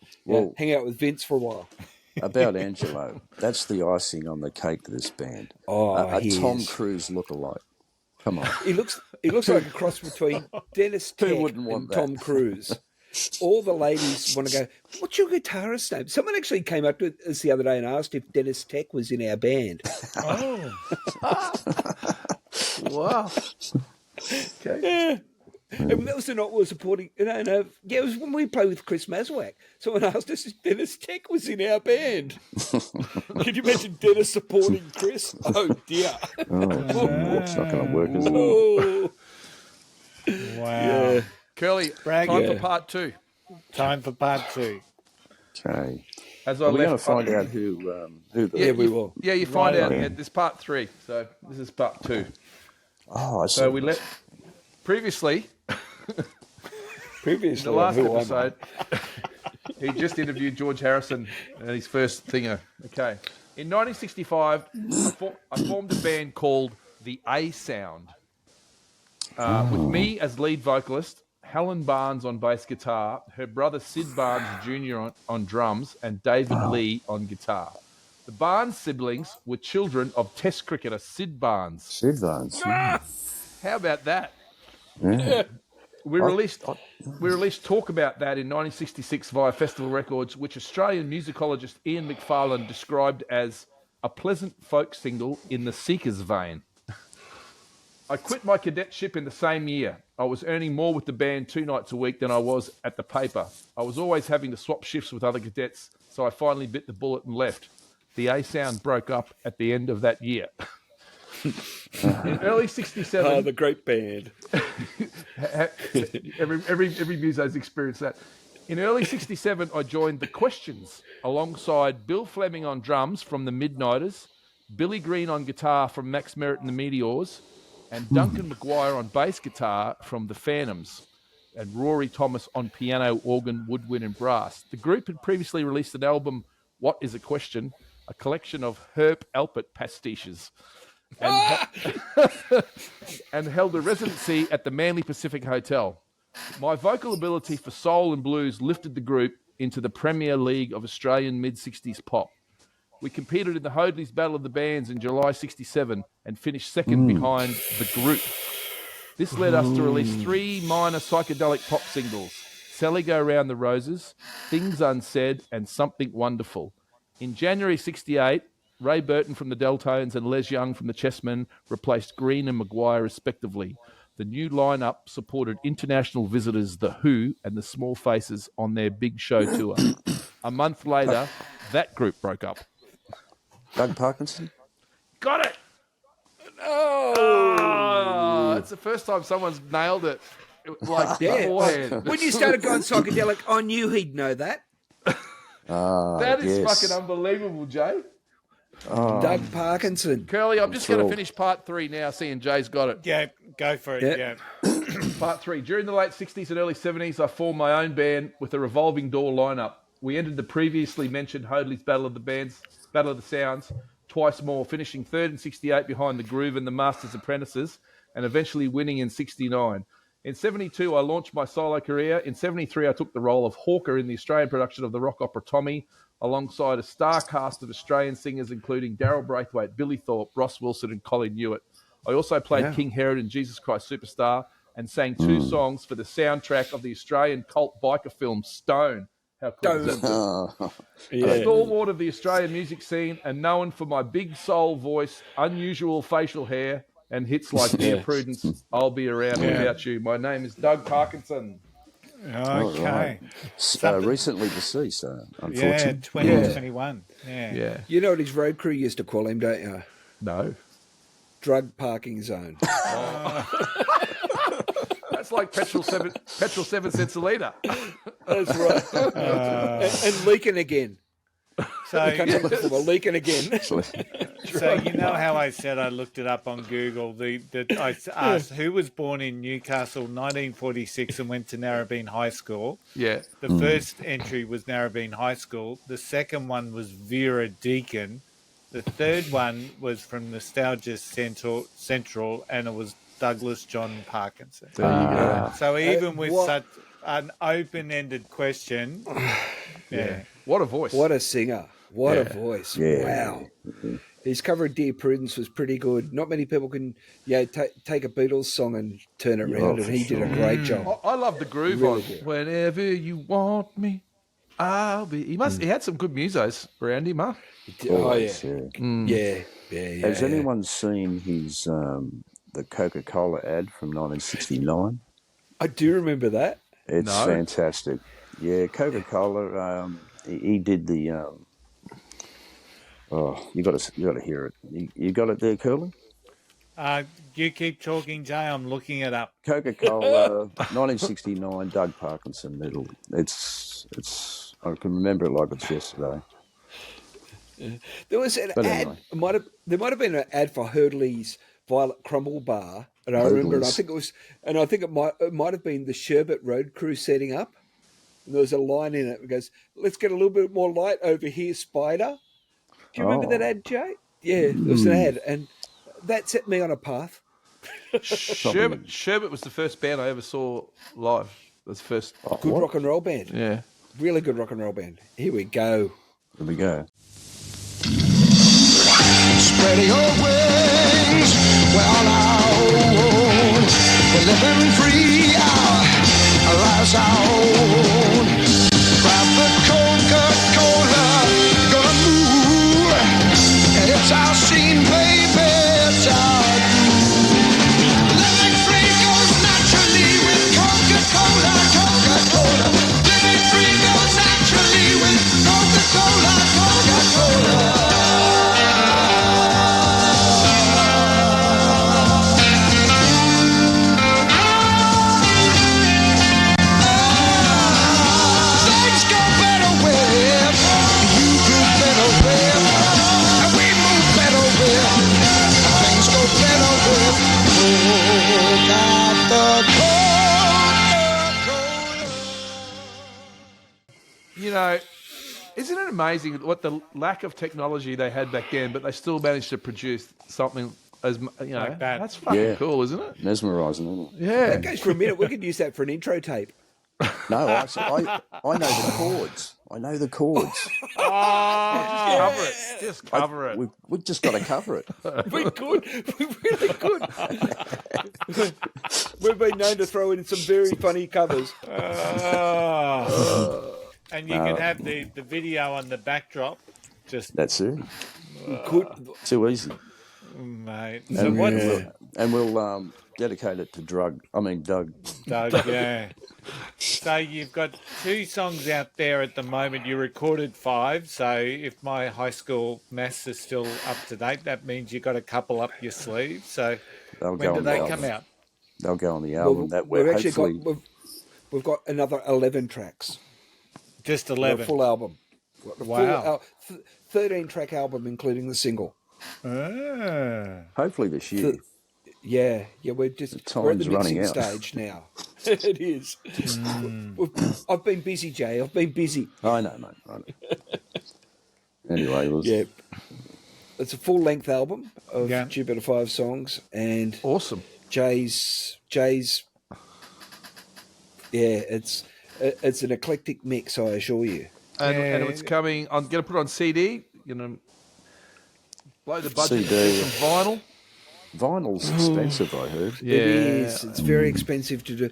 hang out with Vince for a while. About Angelo, that's the icing on the cake to this band. Oh, a Tom Cruise lookalike. Come on. He looks like a cross between Dennis Tech and Tom Cruise. All the ladies want to go, what's your guitarist's name? Someone actually came up to us the other day and asked if Dennis Tech was in our band. Oh. Wow. Okay. Yeah. And that was the night we were supporting. It was when we played with Chris Mazwak. Someone asked us if Dennis Tech was in our band. Can you imagine Dennis supporting Chris? Oh dear. It's not going to work, is it? Oh. Wow. Yeah. Curly, time for part 2. Time for part 2. Okay. As We're going to find out who the... we will. Yeah, you find out. Yeah, this part 3. So this is part 2. Oh, I see. So we let... Previously, in the last episode, he just interviewed George Harrison and his first thinger. Okay. In 1965, I formed a band called The A Sound. With me as lead vocalist, Helen Barnes on bass guitar, her brother Sid Barnes Jr. on drums, and David Lee on guitar. The Barnes siblings were children of Test cricketer Sid Barnes. Sid Barnes. How about that? Yeah. We released Talk About That in 1966 via Festival Records, which Australian musicologist Ian McFarlane described as a pleasant folk single in the Seekers vein. I quit my cadetship in the same year. I was earning more with the band 2 nights a week than I was at the paper. I was always having to swap shifts with other cadets, so I finally bit the bullet and left. The A Sound broke up at the end of that year. In early '67, the great band. every muso's experienced that. In early '67, I joined the Questions alongside Bill Fleming on drums from the Midnighters, Billy Green on guitar from Max Merritt and the Meteors, and Duncan Maguire on bass guitar from the Phantoms, and Rory Thomas on piano, organ, woodwind, and brass. The group had previously released an album, What Is a Question, a collection of Herb Alpert pastiches, and held a residency at the Manly Pacific Hotel. My vocal ability for soul and blues lifted the group into the Premier League of Australian mid-60s pop. We competed in the Hoadley's Battle of the Bands in July '67 and finished second behind The Group. This led us to release 3 minor psychedelic pop singles, Sally Go Round the Roses, Things Unsaid, and Something Wonderful. In January '68, Ray Burton from the Deltones and Les Young from the Chessmen replaced Green and Maguire respectively. The new lineup supported international visitors The Who and the Small Faces on their big show tour. A month later, that group broke up. Doug Parkinson? Got it! Oh, it's the first time someone's nailed it. Beforehand. When you started going psychedelic, I knew he'd know that. That is fucking unbelievable, Jay. Doug Parkinson. Curly, I'm just going to finish part 3 now, seeing Jay's got it. Yeah, go for it. Yeah. Part 3. During the late 60s and early 70s, I formed my own band with a revolving door lineup. We entered the previously mentioned Hoadley's Battle of the Sounds twice more, finishing third in '68 behind The Groove and the Masters Apprentices, and eventually winning in '69. In 72, I launched my solo career. In 73, I took the role of Hawker in the Australian production of the rock opera Tommy, alongside a star cast of Australian singers including Daryl Braithwaite, Billy Thorpe, Ross Wilson, and Colin Hewitt. I also played King Herod in Jesus Christ Superstar and sang 2 songs for the soundtrack of the Australian cult biker film Stone. How cool is that? A stalwart of the Australian music scene and known for my big soul voice, unusual facial hair, and hits like Dear Prudence, I'll Be Around Without You. My name is Doug Parkinson. Okay. Recently deceased, unfortunately. Yeah, 2021. Yeah. You know what his road crew used to call him, don't you? No. Drug parking zone. That's like petrol 7 cents a litre. That's right. And leaking again. So, leaking again. So you know how I said I looked it up on Google. I asked who was born in Newcastle 1946 and went to Narrabeen High School. Yeah. The first entry was Narrabeen High School. The second one was Vera Deakin. The third one was from Nostalgia Central, and it was Douglas John Parkinson. There you go. So even with such an open-ended question, What a voice. What a singer. What a voice. Yeah. Wow. His cover of Dear Prudence was pretty good. Not many people can take a Beatles song and turn it around, and he did a great job. I love the groove on Whenever You Want Me, I'll Be. He had some good musos around him, huh? Yeah. Has anyone seen his the Coca-Cola ad from 1969? I do remember that. It's fantastic. Yeah, Coca-Cola. He did the. You got to hear it. You got it there, Curly? You keep talking, Jay. I'm looking it up. Coca-Cola, 1969. Doug Parkinson. It's. I can remember it like it's yesterday. There was an ad. Anyway. There might have been an ad for Hurdley's Violet Crumble Bar, and I remember it. I think it might have been the Sherbet Road Crew setting up. And there was a line in it that goes, "Let's get a little bit more light over here, Spider." Do you remember that ad, Jay? Yeah, there was an ad, and that set me on a path. Sherbet was the first band I ever saw live. It was the first good rock and roll band. Yeah, really good rock and roll band. Here we go. Spread your wings, well out. We're living free, our lives our own. Grab the Coca-Cola, gonna move. It's our scene, baby, it's our groove. Living free goes naturally with Coca-Cola, Coca-Cola. Living free goes naturally with Coca-Cola, Coca-Cola. You know, isn't it amazing what the lack of technology they had back then, but they still managed to produce something as like that? That's fucking cool, isn't it? Mesmerising, isn't it? Yeah. That goes for a minute. We could use that for an intro tape. No, I know the chords. I know the chords. Cover it. Just cover it. We've just got to cover it. We could. We really could. We've been known to throw in some very funny covers. And you can have the video on the backdrop. That's it. Too easy. Mate. And we'll dedicate it to Doug. Doug, yeah. So you've got 2 songs out there at the moment. You recorded 5. So if my high school maths is still up to date, that means you got a couple up your sleeve. So when do they come out? They'll go on the album. We've got another 11 tracks. Just 11. A full album. Wow. 13-track album, including the single. Hopefully this year. We're at the mixing stage now. It is. I've been busy, Jay. I've been busy. I know, mate. I know. Anyway, it's a full-length album of Jupiter 5 songs, and awesome. Jay's Yeah, it's an eclectic mix, I assure you. And it's coming. I'm going to put it on CD. Blow the budget CD. for some vinyl. Vinyl's expensive, I heard. Yeah. It is. It's very expensive to do.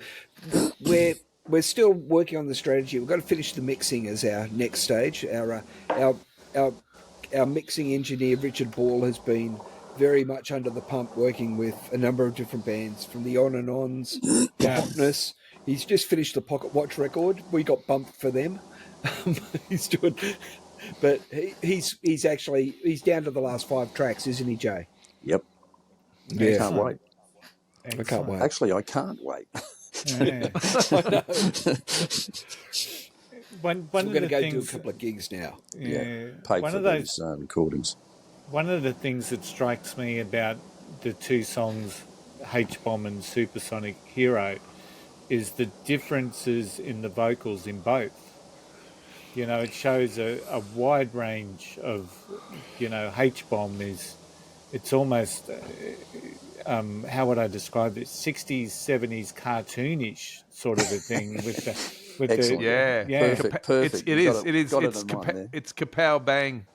We're still working on the strategy. We've got to finish the mixing as our next stage. Our mixing engineer Richard Ball has been very much under the pump, working with a number of different bands, from the On and Ons, the Hotness. He's just finished the Pocket Watch record. We got bumped for them. He's doing, but he's down to the last 5 tracks, isn't he, Jay? Yep. Yeah. I can't wait. I can't wait. Actually, I can't wait. Yeah. We're going to go do a couple of gigs now. Yeah. Pay for those recordings. One of the things that strikes me about the 2 songs, H-Bomb and Supersonic Hero, is the differences in the vocals in both. It shows a wide range of, H-Bomb it's almost, how would I describe it? 60s, 70s cartoonish sort of a thing with the Excellent. Yeah. Perfect. It is. It's Kapow Bang.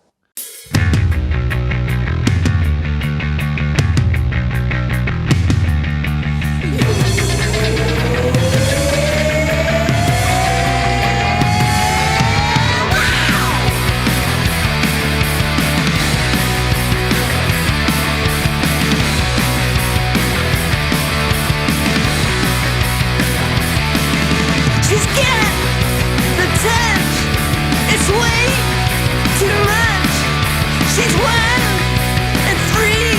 She's got the touch, it's way too much. She's wild and free,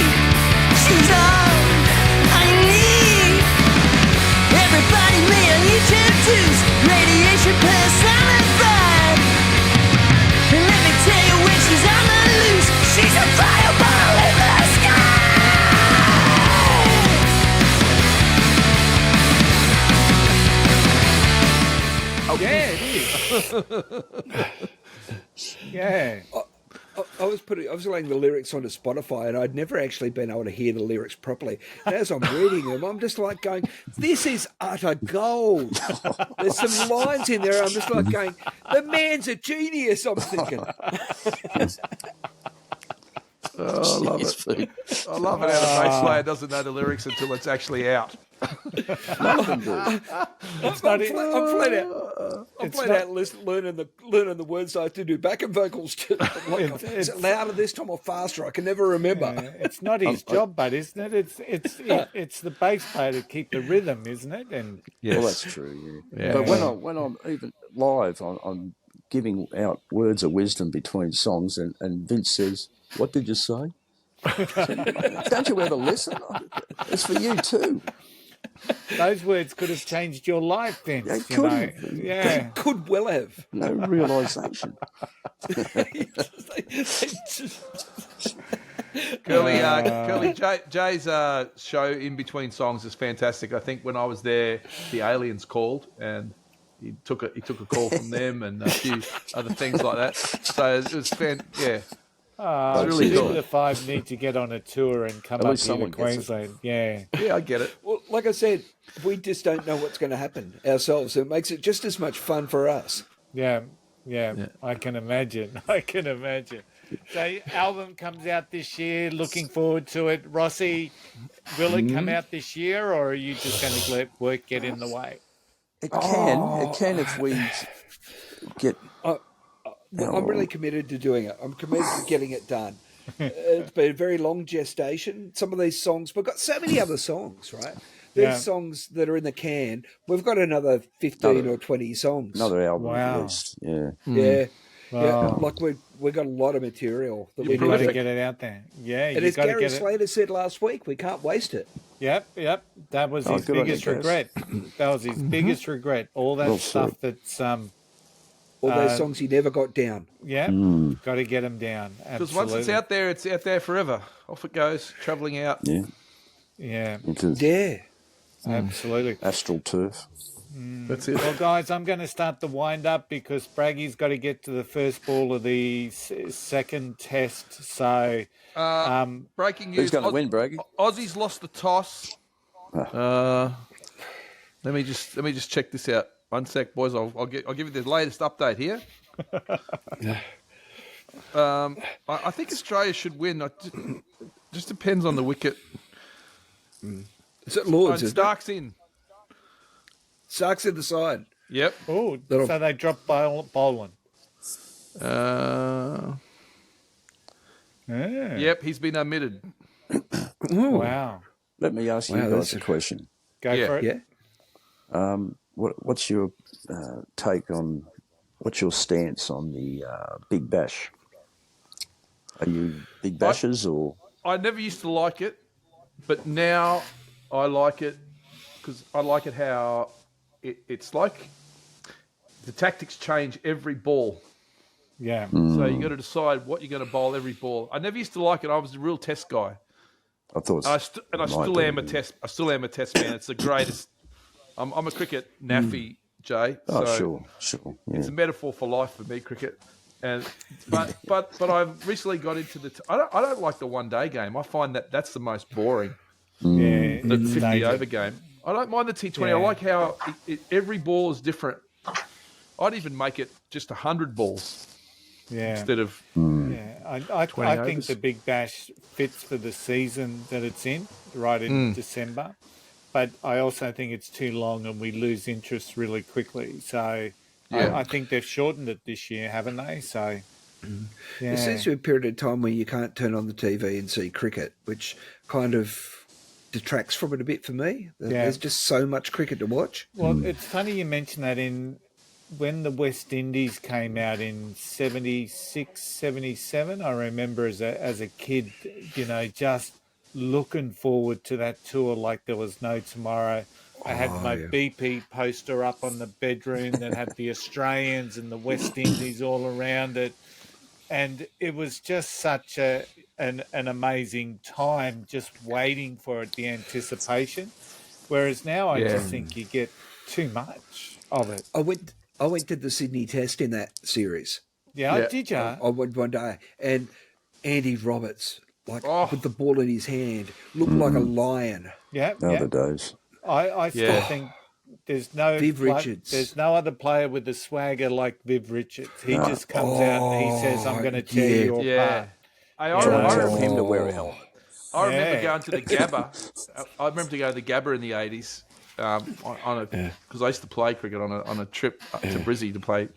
she's all I need. Everybody may need tattoos, radiation personified. And let me tell you, when she's on the loose, she's a fireball in the sky. Yeah, it is. Yeah. I was laying the lyrics onto Spotify, and I'd never actually been able to hear the lyrics properly. And as I'm reading them, I'm just like going, "This is utter gold." There's some lines in there. I'm just like going, "The man's a genius." I'm thinking. Oh, I love it. I love it how the bass player doesn't know the lyrics until it's actually out. None of them do. I'm flat out learning the words I have to do backing vocals to. Is it louder this time or faster? I can never remember. Yeah, it's not his job, but isn't it? It's the bass player to keep the rhythm, isn't it? And yes. Well, that's true. Yeah. But when I'm even live, I'm giving out words of wisdom between songs, and Vince says, "What did you say?" Don't you ever listen? It's for you too. Those words could have changed your life, Vince. They could have. Yeah, could well have. No realisation. Curly Jay's show in between songs is fantastic. I think when I was there, the Aliens called and he took a call from them and a few other things like that. So it was it's really people cool. at 5 need to get on a tour and come At up least here to someone gets it. Queensland. Yeah. Yeah, I get it. Well, like I said, we just don't know what's going to happen ourselves. It makes it just as much fun for us. Yeah. I can imagine. So, album comes out this year. Looking forward to it. Rossi, will it come out this year, or are you just going to let work get in the way? It can if we get. I'm really committed to doing it. I'm committed to getting it done. It's been a very long gestation. Some of these songs, we've got so many other songs, right? There's songs that are in the can. We've got another 15 or 20 songs. Another album Wow. at least. Yeah. Yeah. Wow. Yeah, like we've got a lot of material that we You've got need to get it out there. Yeah, And you've as got to Gary get it. Slater said last week, we can't waste it. Yep. That was his good on biggest you, Gaz. regret. That was his biggest regret. All that Well stuff said. that's All those songs he never got down. got to get them down. Because once it's out there forever. Off it goes, travelling out. Yeah. Yeah, Into Yeah. absolutely. astral turf. That's it. Well, guys, I'm going to start the wind up because Braggy's got to get to the first ball of the second test. So, Breaking news. Who's going to win, Braggy? Aussies lost the toss. Let me just check this out. One sec, boys. I'll give you the latest update here. I think Australia should win. Just depends on the wicket. Is it Lords? Stark's in. Stark's in the side. Yep. Oh, so they dropped Boland. Yep, he's been omitted. Wow. Let me ask you guys a question. Go for it. Yeah. What's your take on? What's your stance on the Big Bash? Are you Big Bashers or? I never used to like it, but now I like it because I like it how it's like the tactics change every ball. Yeah. So you got to decide what you're going to bowl every ball. I never used to like it. I was a real test guy. I thought, I still am a test. I still am a test man. It's the greatest. I'm a cricket naffy, Jay. Oh, so sure. Yeah. It's a metaphor for life for me, cricket. And but I've recently got into I don't like the one day game. I find that's the most boring. Yeah. The 50 over game. I don't mind the T20. Yeah. I like how every ball is different. I'd even make it just 100 balls. Yeah. Instead of I 20 think overs. the Big Bash fits for the season that it's in, right in December. But I also think it's too long and we lose interest really quickly. So I think they've shortened it this year, haven't they? So There seems to be a period of time where you can't turn on the TV and see cricket, which kind of detracts from it a bit for me. There's just so much cricket to watch. Well, it's funny you mention that when the West Indies came out in 76, 77, I remember as a kid, just looking forward to that tour like there was no tomorrow. I had my BP poster up on the bedroom that had the Australians and the West Indies all around it. And it was just such an amazing time just waiting for it, the anticipation. Whereas now I just think you get too much of it. I went to the Sydney Test in that series. Yeah. Did you? I went one day, and Andy Roberts, with the ball in his hand, looked like a lion. Yeah. Other days. I still think there's no Viv Richards. There's no other player with the swagger like Viv Richards. He just comes out and he says, "I'm going to tear you apart." I remember him to wear a helmet. I remember going to the Gabba. I remember going to the Gabba in the 80s because I used to play cricket on a trip up to Brizzy to play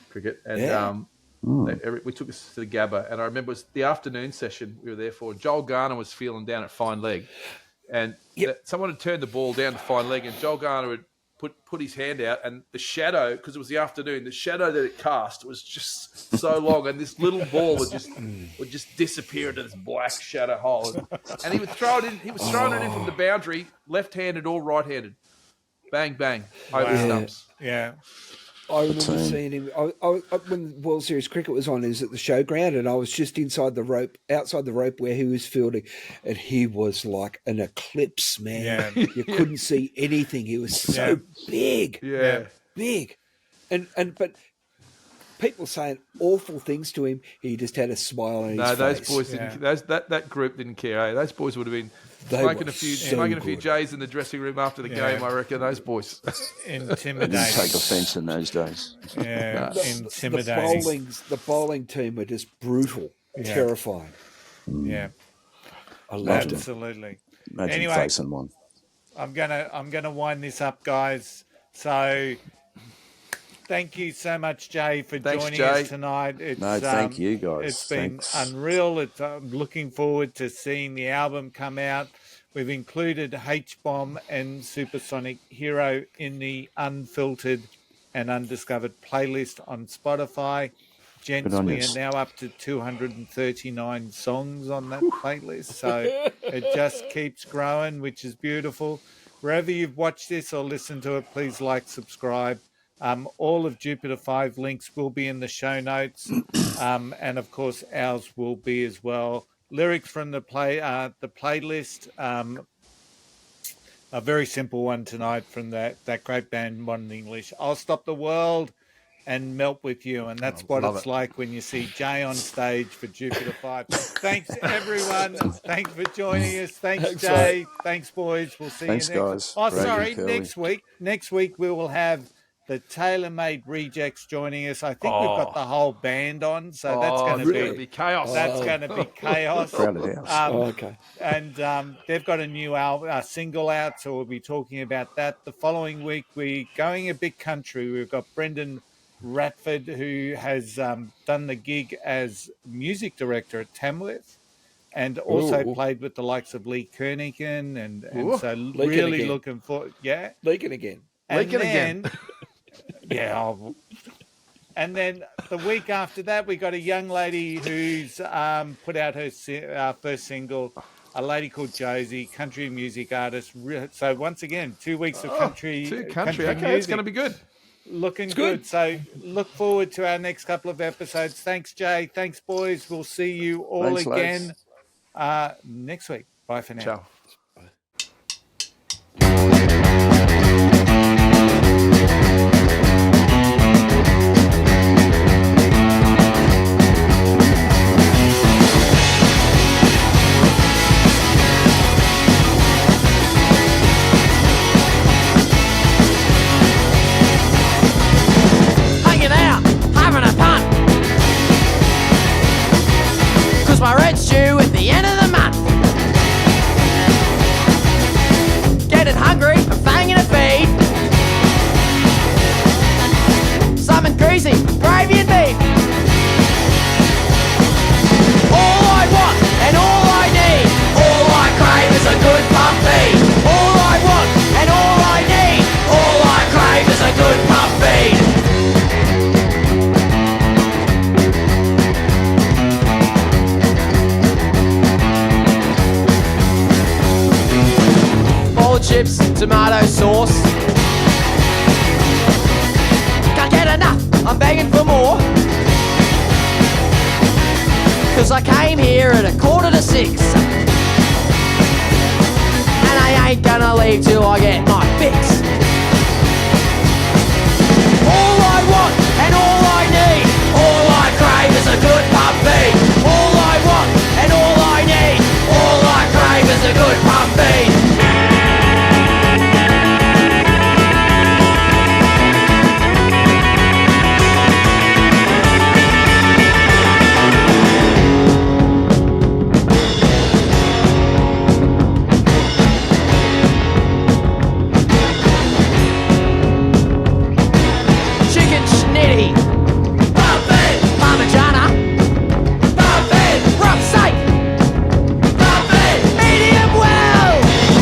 cricket, and we took us to the Gabba, and I remember it was the afternoon session we were there for. Joel Garner was feeling down at fine leg, and someone had turned the ball down to fine leg, and Joel Garner had put his hand out, and the shadow, because it was the afternoon, the shadow that it cast was just so long, and this little ball would just disappear into this black shadow hole, and he would throw it in. He was throwing it in from the boundary, left-handed or right-handed, bang bang over the stumps. Yeah. I remember seeing him. When World Series cricket was on, he was at the showground, and I was just outside the rope where he was fielding, and he was like an eclipse, man. Yeah. You couldn't see anything. He was so big, big, but people saying awful things to him. He just had a smile on his face. No, those boys didn't. That group didn't care. Eh? Those boys would have been smoking a few J's in the dressing room after the game. I reckon those boys. Intimidating. Didn't take offence in those days. Yeah, intimidating. The bowling team were just brutal, terrifying. Yeah, I loved it. Absolutely. Imagine facing one. I'm gonna wind this up, guys. So, thank you so much, Jay, for joining us tonight. Thank you, guys. It's been unreal. I'm looking forward to seeing the album come out. We've included H-Bomb and Supersonic Hero in the Unfiltered and Undiscovered playlist on Spotify. Gents, we are now up to 239 songs on that playlist. So it just keeps growing, which is beautiful. Wherever you've watched this or listened to it, please like, subscribe. All of Jupiter 5 links will be in the show notes. And of course, ours will be as well. Lyrics from the playlist. A very simple one tonight from that great band, Modern English. I'll Stop the World. and melt with you. And that's what love it's it. like when you see Jay on stage for Jupiter 5. Thanks, everyone. Thanks for joining us. Thanks, Jay. Thanks, boys. We'll see Thanks, you next guys. Oh, Braggy, sorry, Curly. next week we will have the Tailor-Made Rejects joining us. I think we've got the whole band on, so that's going to be chaos. That's going to be chaos. Crowded house. Okay. And they've got a new single out, so we'll be talking about that. The following week, we're going a bit country. We've got Brendan Ratford, who has done the gig as music director at Tamworth, and also played with the likes of Lee Kernighan, and so really again. looking for Leaking again. and Leaking then, again. and then the week after that, we got a young lady who's put out her first single, a lady called Josie, country music artist. So once again, 2 weeks of country. Country. Okay, music. it's going to be good. Looking good. So look forward to our next couple of episodes. Thanks, Jay. Thanks, boys. We'll see you all Thanks, again next week. Bye for now. Ciao. Hanging out, having a punt. 'Cause my rent's due at the end of the month. Getting hungry and fanging a feed. Something greasy, gravy and beef. All I want and all I need, all I crave is a good pub feed. All I want and all I need, all I crave is a good pub feed. Bowl of chips, tomato sauce. Can't get enough, I'm begging for more. 'Cause I came here at 5:45. And I ain't gonna leave till I get my fix. All I want and all I need, all I crave is a good pub feed. All I want and all I need, all I crave is a good pub feed. Chicken schnitty, buffet, parmigiana, buffet, rump steak, buffet, medium well,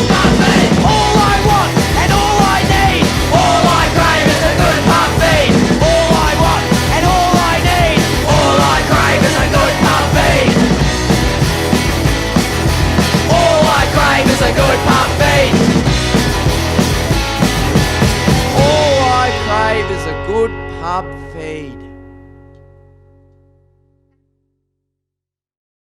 buffet. All I want and all I need, all I crave is a good buffet. All I want and all I need, all I crave is a good buffet. All I crave is a good buffet. All I crave is a good pub feed.